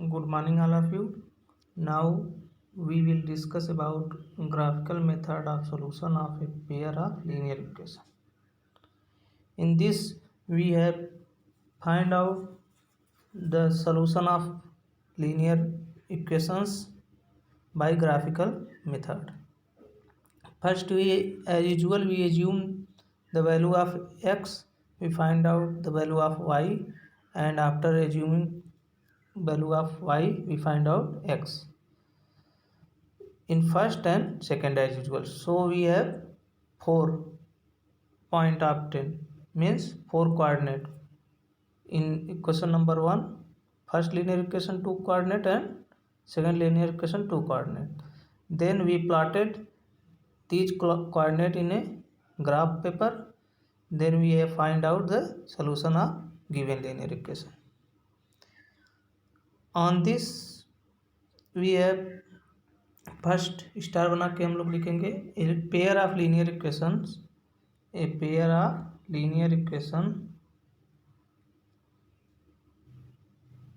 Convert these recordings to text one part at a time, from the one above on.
Good morning, all of you. Now we will discuss about graphical method of solution of a pair of linear equation. In this, we have find out the solution of linear equations by graphical method. First, as usual, we assume the value of x. We find out the value of y, and after assuming value of y, we find out x in first and second as usual. So we have 4 point of 10 means 4 coordinate in equation number 1, first linear equation 2 coordinate and second linear equation 2 coordinate. Then we plotted these coordinate in a graph paper. Then we have find out the solution of given linear equation. On this we have first star बना के हम लोग लिखेंगे a pair of linear equations, a pair of linear equation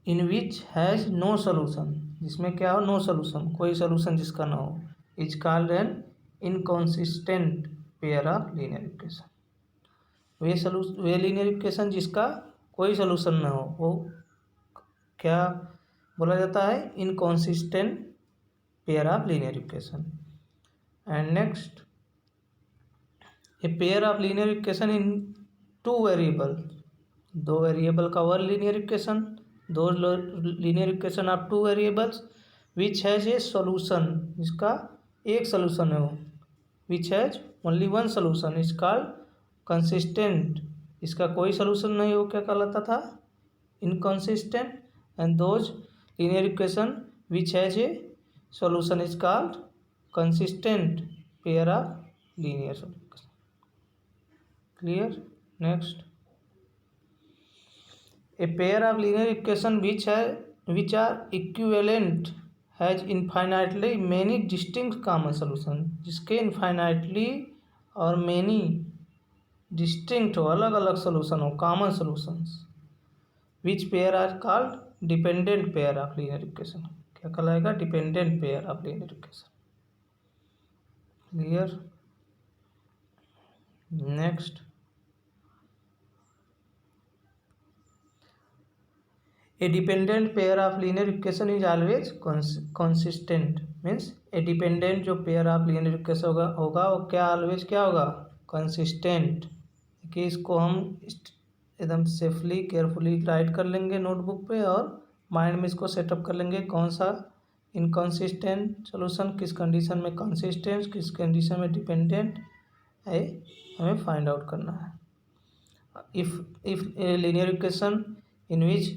in which has no solution, जिसमें क्या हो no solution, कोई solution जिसका ना हो, is called an inconsistent pair of linear equation. Way linear equation जिसका कोई सोल्यूशन ना हो वो क्या बोला जाता है, inconsistent pair of linear equation. And next, a pair of linear equation in two variable, दो वेरिएबल का वन linear equation, दो linear equation of two variables which has a solution, इसका एक solution है वो, which has only one solution is called consistent, इसका कोई solution नहीं हो क्या कहलाता था, inconsistent. And those linear equation which has a solution is called consistent pair of linear solution. Clear? Next, a pair of linear equation which are equivalent has infinitely many distinct common solution, जिसके infinitely और many distinct हो, अलग अलग solution हो, common solutions, which pair are called dependent pair of linear equation. क्या कहलाएगा, dependent pair of linear equation. Clear? Next, A dependent pair of linear equation is always consistent, means A dependent जो pair of linear equation होगा वो क्या always क्या होगा, consistent. कि इसको हम एकदम सेफली केयरफुली राइट कर लेंगे नोटबुक पे और माइंड में इसको सेटअप कर लेंगे, कौन सा इनकॉन्सिस्टेंट सोल्यूशन किस कंडीशन में कंसिस्टेंट, किस कंडीशन में डिपेंडेंट है, हमें फाइंड आउट करना है। If linear equation in which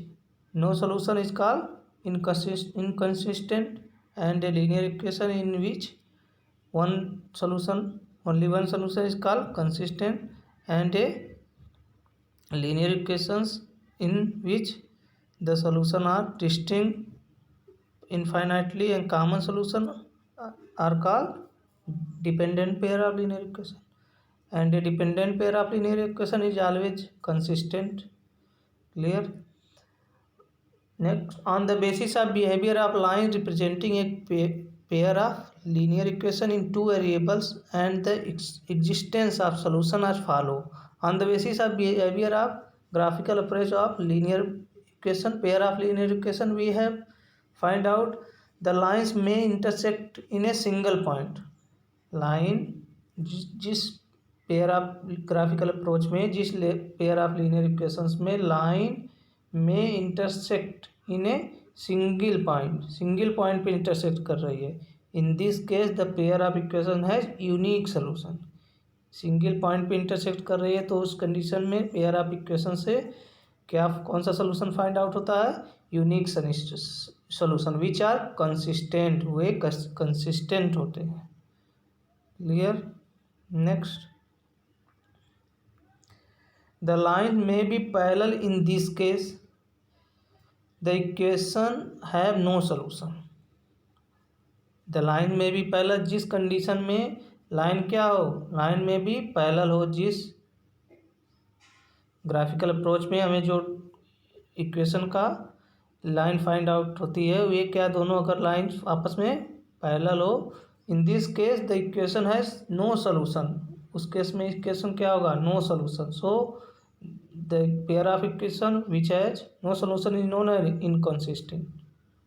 no solution is called inconsistent and a linear equation in which one solution only one solution is called consistent, and a linear equations in which the solution are distinct infinitely and common solution are called dependent pair of linear equation, and a dependent pair of linear equation is always consistent. Clear? Next, on the basis of behavior of lines representing a pair of linear equation in two variables and the existence of solution as follow. On the basis of behavior of graphical approach of linear equation, pair of linear equation, we have find out the lines may intersect in a single point. line जिस pair of graphical approach में जिस pair of linear equations में line में intersect in a single point पे intersect कर रही है, इन this case the pair of equation has unique solution. Single point पे इंटरसेक्ट कर रही है तो उस कंडीशन में पेयर ऑफ इक्वेशन से क्या कौन सा सोल्यूशन फाइंड आउट होता है, unique solution which are consistent, वे कंसिस्टेंट होते हैं। Clear? Next, the line may be parallel in this case the equation have no solution. The line में भी पैरेलल, जिस कंडीशन में लाइन क्या हो, लाइन में भी पैरेलल हो, जिस ग्राफिकल अप्रोच में हमें जो इक्वेशन का लाइन फाइंड आउट होती है, वे क्या दोनों अगर लाइन आपस में पैरेलल हो, in this case the equation has no solution, उस केस में इक्वेशन क्या होगा, no solution. So the pair of equation which has no solution is known as inconsistent.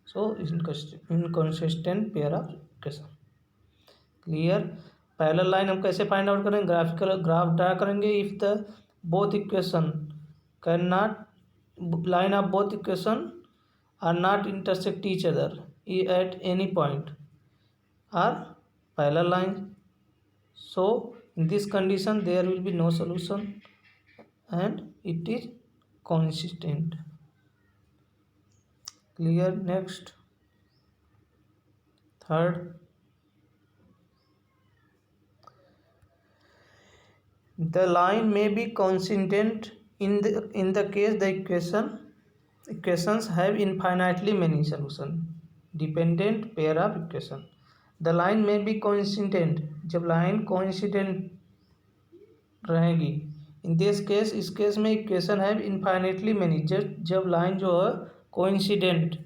So inconsistent pair of equation. Clear. Parallel line हम कैसे find out करेंगे, graph draw करेंगे। If the both equation can not, line of both equation are not intersect each other at any point are parallel lines. So in this condition there will be no solution and it is consistent. Clear. Next, third, the line may be consistent in the case the equations have infinitely many solution. Dependent pair of equation. The line may be coincident, जब line coincident रहेगी। In this case, इस case में equation है infinitely many, जब line जो है coincident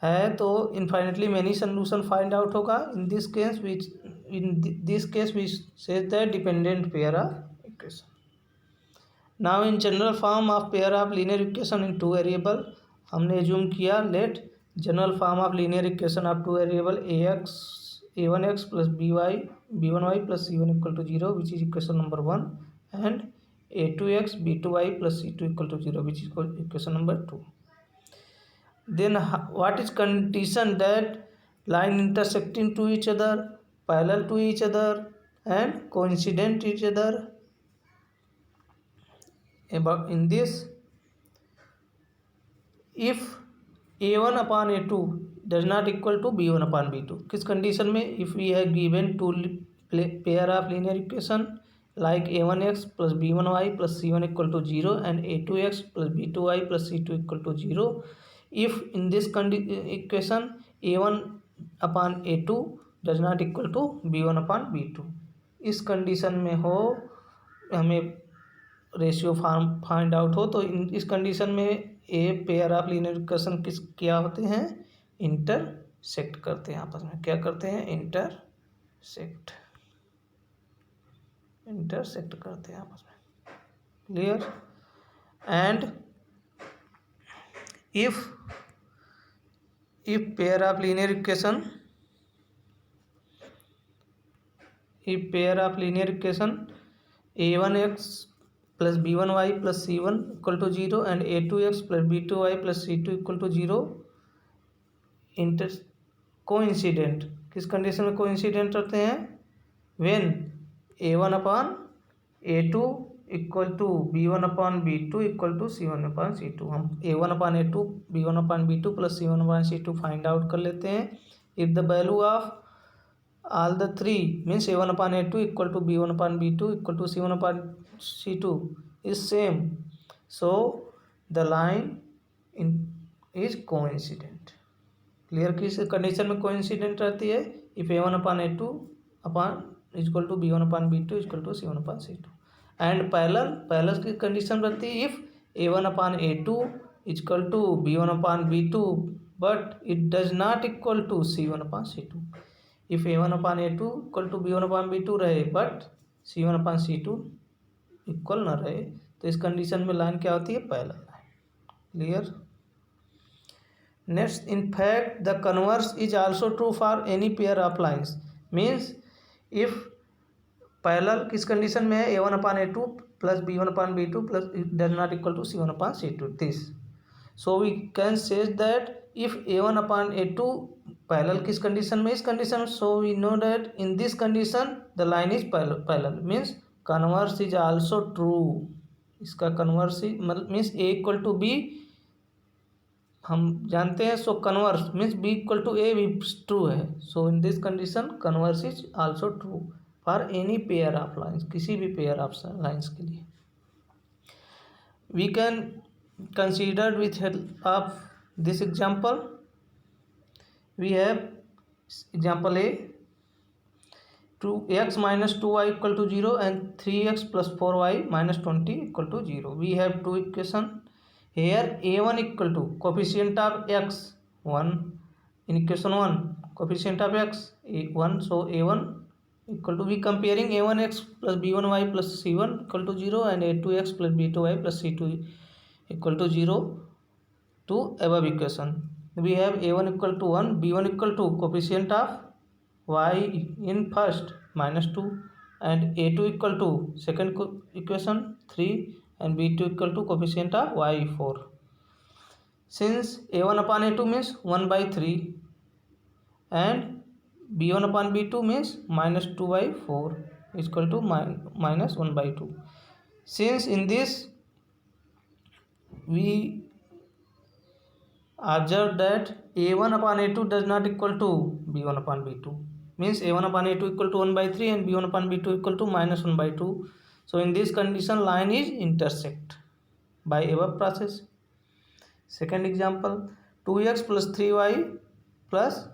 है तो infinitely many solution find out होगा। In this case we says that dependent pair of equation. Now in general form of pair of linear equation in two variable, हमने assume किया let general form of linear equation of two variable a1x plus b1y plus c1 equal to 0 which is equation number 1 and a2x b2y plus c2 equal to 0 which is equation number 2. Then what is condition that line intersecting to each other, parallel to each other and coincident each other? About in this, if a1 upon a2 does not equal to b1 upon b2, किस condition में, if we have given two pair of linear equation like a1x plus b1y plus c1 equal to 0 and a2x plus b2y plus c2 equal to 0, if in this equation a1 upon a2 does not equal to b1 upon b2, इस condition में हो, हमें ratio find out हो, तो इस condition में ए pair of linear equation किस क्या होते हैं, इंटरसेक्ट करते हैं आपस में। क्या करते हैं, इंटरसेक्ट करते हैं आपस में। Clear. And if pair of linear equation a1x plus b1y plus c1 equal to 0 and a2x plus b2y plus c2 equal to 0 coincident, किस कंडीशन में कोइंसिडेंट रहते हैं, when a1 upon a2 equal to b1 upon b2 equal to c1 upon c2। हम a1 upon a2 b1 upon b2 plus c1 upon c2 find out कर लेते हैं। If the value of all the three means a1 upon a2 equal to b1 upon b2 equal to c1 upon c2 is same, so the line is coincident. Clear. किस condition में coincident रहती है, if a1 upon a2 upon equal to b1 upon b2 equal to c1 upon c2। And parallel की condition रहती है, if a1 upon a2 equal to b1 upon b2 but it does not equal to c1 upon c2। If a1 upon a2 equal to b1 upon b2 रहे but c1 upon c2 equal न रहे, तो इस condition में line क्या होती है, parallel line. Clear. Next, in fact the converse is also true for any pair of lines, means if parallel किस कंडीशन में है, a1 upon a2 plus b1 upon b2 plus does not equal to c1 upon c2 this, so we can says that if a1 upon a2 parallel किस condition में, इस condition, so we know that in this condition the line is parallel, means converse is also true. इसका converse means a equal to b हम जानते हैं, so converse means b equal to a भी true है, so in this condition converse is also true for any pair of lines, किसी भी पेयर of लाइन्स के लिए। We can consider with help of this example, we have example A, 2x minus 2y equal to 0 and 3x plus 4y minus 20 equal to 0. We have two equation. here a1 equal to coefficient of x 1 in equation 1, coefficient of x a1, so a1 equal to, we comparing a1x plus b1y plus c1 equal to 0 and a2x plus b2y plus c2 equal to 0 to above equation. We have a1 equal to 1, b1 equal to coefficient of y in first -2 and a2 equal to second equation 3 and b2 equal to coefficient of y 4. Since a1 upon a2 means 1 by 3 and b1 upon b2 means -2 by 4 is equal to minus 1 by 2. Since in this we observe that a1 upon a2 does not equal to b1 upon b2, means a1 upon a2 equal to 1 by 3 and b1 upon b2 equal to minus 1 by 2. So in this condition line is intersect by above process. Second example, 2x plus 3y plus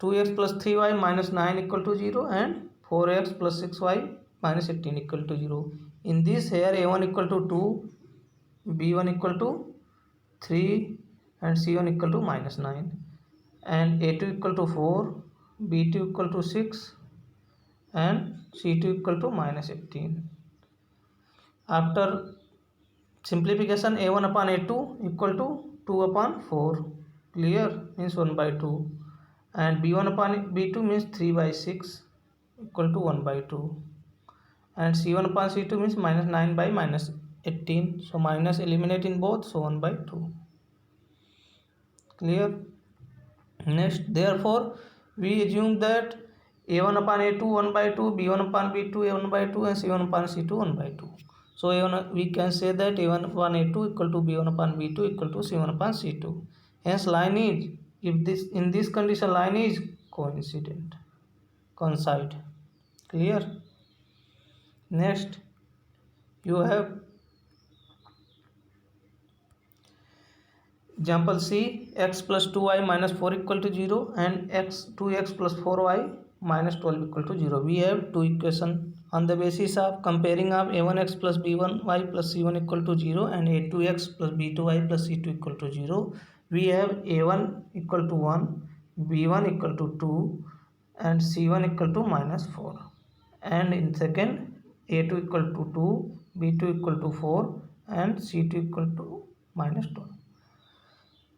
2x plus 3y minus 9 equal to 0 and 4x plus 6y minus 18 equal to 0. In this, here a1 equal to 2, b1 equal to 3 and c1 equal to minus 9 and a2 equal to 4, b2 equal to 6 and c2 equal to minus 18. After simplification, a1 upon a2 equal to 2 upon 4, clear, means 1 by 2, and b1 upon b2 means 3 by 6 equal to 1 by 2, and c1 upon c2 means minus 9 by minus 18, so minus eliminate in both, so 1 by 2, clear. Next, therefore we assume that a1 upon a2 1 by 2, b1 upon b2 1 by 2 and c1 upon c2 1 by 2. So a1, we can say that a1 upon a2 equal to b1 upon b2 equal to c1 upon c2. Hence line is, if this, in this condition line is coincident, coincide, clear. Next you have example C, x plus 2y minus 4 equal to 0 and 2x plus 4y minus 12 equal to 0. We have two equations on the basis of comparing of a1x plus b1y plus c1 equal to 0 and a2x plus b2y plus c2 equal to 0. We have a1 equal to 1, b1 equal to 2 and c1 equal to minus 4, and in second a2 equal to 2, b2 equal to 4 and c2 equal to minus 12.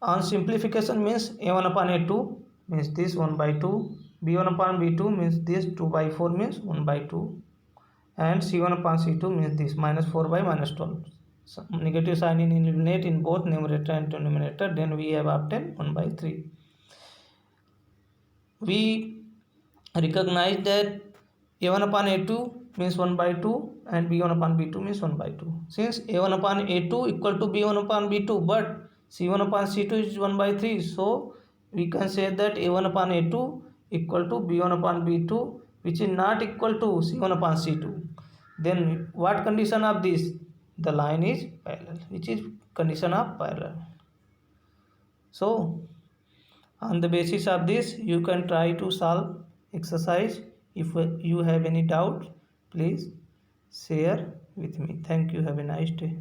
On simplification means a1 upon a2 means this 1 by 2, b1 upon b2 means this 2 by 4 means 1 by 2, and c1 upon c2 means this minus 4 by minus 12. So negative sign in eliminate in both numerator and denominator, then we have obtained 1 by 3. We recognize that a1 upon a2 means 1 by 2 and b1 upon b2 means 1 by 2. Since a1 upon a2 equal to b1 upon b2 but c1 upon c2 is 1 by 3, so we can say that a1 upon a2 equal to b1 upon b2 which is not equal to c1 upon c2. Then what condition of this? The line is parallel, which is condition of parallel. So on the basis of this you can try to solve exercise. If you have any doubt, please share with me. Thank you. Have a nice day.